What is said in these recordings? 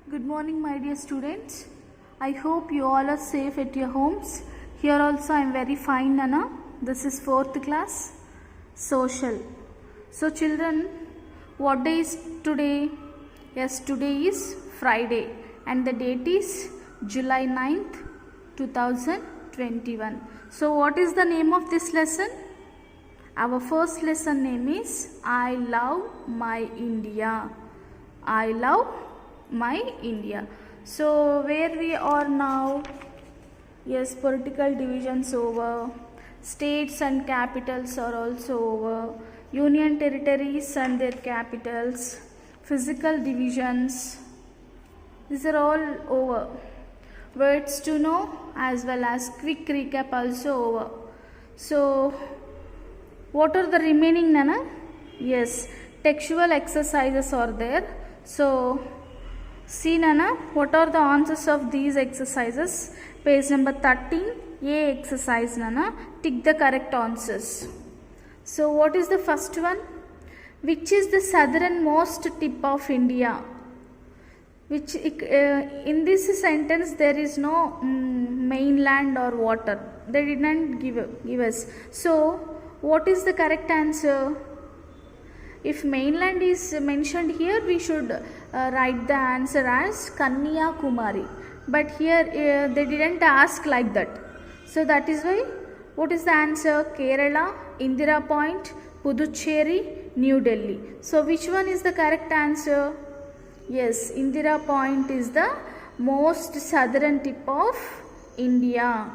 Good morning, my dear students. I hope you all are safe at your homes. Here also I am very fine, Nana. This is 4th class, social. So children, what day is today? Yes, today is Friday and the date is July 9th, 2021. So what is the name of this lesson? Our first lesson name is I Love My India. I love my India. So where we are now? Yes, political divisions over, states and capitals are also over, union territories and their capitals, physical divisions, these are all over. Words to know as well as quick recap also over. So what are the remaining, Nana? Yes, textual exercises are there. So see, Nana, what are the answers of these exercises? Page number 13, A exercise, Nana. Tick the correct answers. So what is the first one? Which is the southernmost tip of India? Which in this sentence there is no mainland or water. They did not give us. So what is the correct answer? If mainland is mentioned here, we should write the answer as Kanyakumari. But here they didn't ask like that. So that is why, what is the answer? Kerala, Indira Point, Puducherry, New Delhi. So which one is the correct answer? Yes, Indira Point is the most southern tip of India.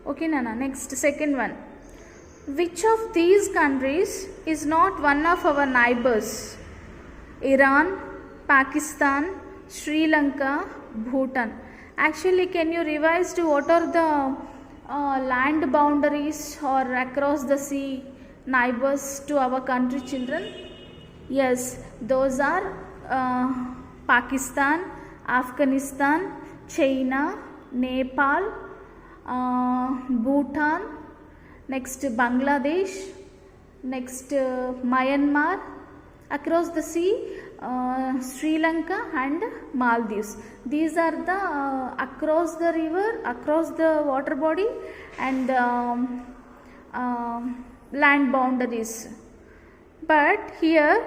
Okay, Nana. Next, second one. Which of these countries is not one of our neighbors? Iran, Pakistan, Sri Lanka, Bhutan. Actually, can you revise to what are the land boundaries or across the sea neighbors to our country, children? Yes, those are Pakistan, Afghanistan, China, Nepal, Bhutan, next Bangladesh, next Myanmar, across the sea Sri Lanka and Maldives. These are the across the river, across the water body and land boundaries. But here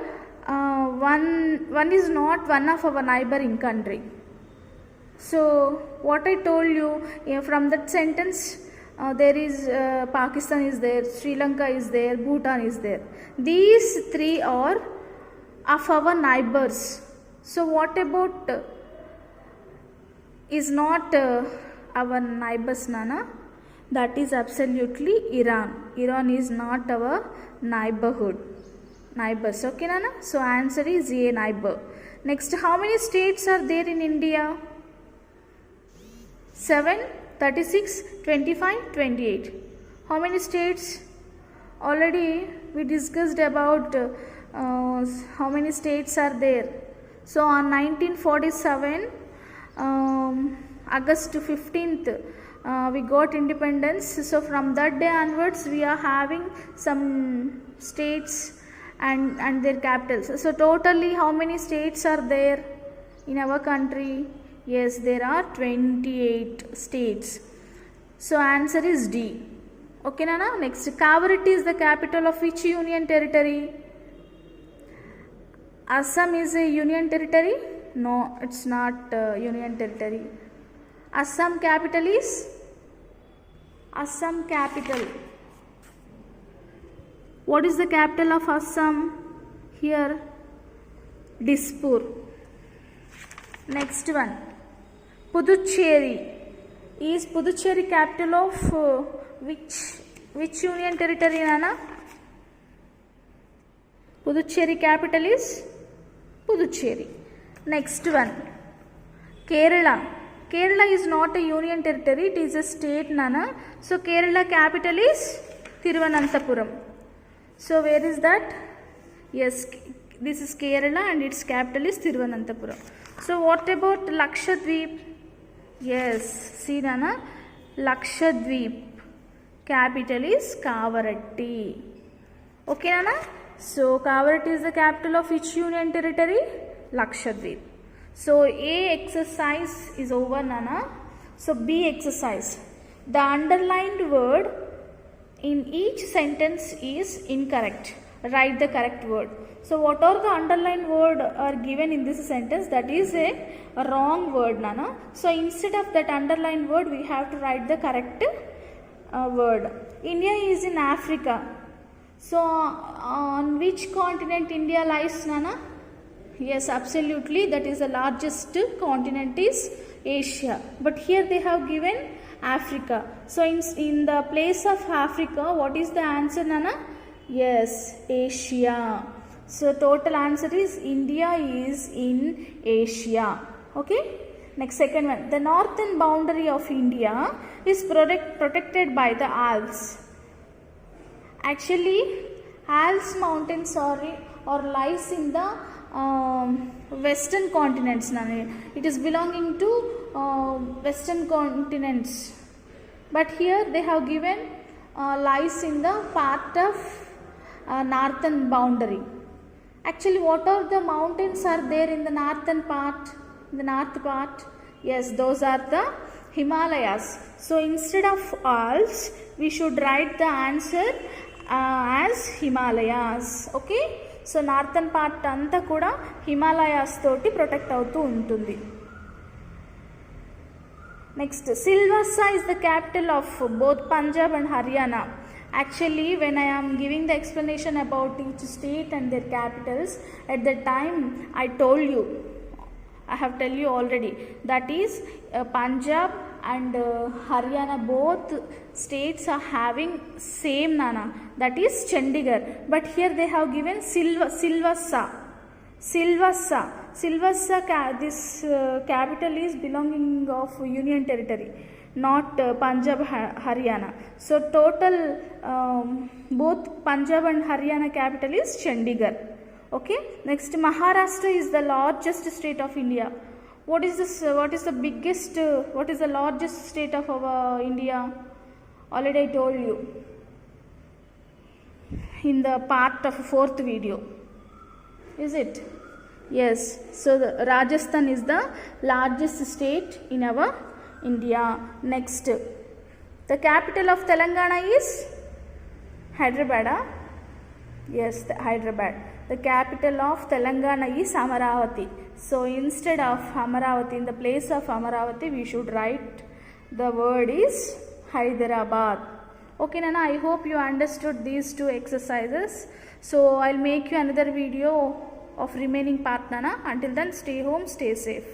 one is not one of our neighboring country. So what I told you, from that sentence, there is Pakistan is there, Sri Lanka is there, Bhutan is there. These three are of our neighbors. So what about is not our neighbors, Nana? That is absolutely Iran. Iran is not our neighbors. Okay, Nana? So answer is A, neighbor. Next, how many states are there in India? 7, 36, 25, 28. How many states? Already we discussed about how many states are there. So on 1947, August 15th, we got independence. So from that day onwards, we are having some states and their capitals. So totally how many states are there in our country? Yes, there are 28 states. So answer is D. Okay, Nana? Next, Kavaratti is the capital of which union territory? Assam is a union territory? No, it's not union territory. Assam capital is? Assam capital. What is the capital of Assam? Here, Dispur. Next one, Puducherry. Is Puducherry capital of which union territory, Nana? Puducherry capital is Puducherry. Next one, Kerala. Kerala is not a union territory, it is a state, Nana. So Kerala capital is Thiruvananthapuram. So where is that? Yes, this is Kerala and its capital is Thiruvananthapuram. So what about Lakshadweep? Yes, see, Nana, Lakshadweep capital is Kavaratti. Okay, Nana? So Kavaratti is the capital of which union territory? Lakshadweep. So A exercise is over, Nana. So B exercise. The underlined word in each sentence is incorrect. Write the correct word. So what are the underlined word are given in this sentence? That is a wrong word, Nana. So instead of that underlined word, we have to write the correct word. India is in Africa. So on which continent India lies, Nana? Yes, absolutely. That is the largest continent is Asia. But here they have given Africa. So in the place of Africa, what is the answer, Nana? Yes, Asia. So total answer is India is in Asia. Okay. Next, second one. The northern boundary of India is protected by the Alps. Actually, Alps mountains or lies in the western continents. It is belonging to western continents. But here they have given lies in the part of northern boundary. Actually, what are the mountains are there in the northern part? The north part? Yes, those are the Himalayas. So instead of Alps, we should write the answer as Himalayas. Okay? So northern part anta kuda Himalayas toti protect avutu untundi. Next, Silvassa is the capital of both Punjab and Haryana. Actually, when I am giving the explanation about each state and their capitals, at that time I told you, I have tell you already, that is Punjab and Haryana, both states are having same, Nana, that is Chandigarh. But here they have given Silvassa. This capital is belonging of Union Territory, not Punjab, Haryana. So total both Punjab and Haryana capital is Chandigarh. Okay. Next, Maharashtra is the largest state of India. What is this? What is the biggest? What is the largest state of our India? Already I told you in the part of fourth video. Is it? Yes. So the Rajasthan is the largest state in our India. Next, the capital of Telangana is Hyderabad. Yes, Hyderabad. The capital of Telangana is Amaravati. So instead of Amaravati, in the place of Amaravati, we should write the word is Hyderabad. Okay, Nana, I hope you understood these two exercises. So I'll make you another video of remaining part, Nana. Until then, stay home, stay safe.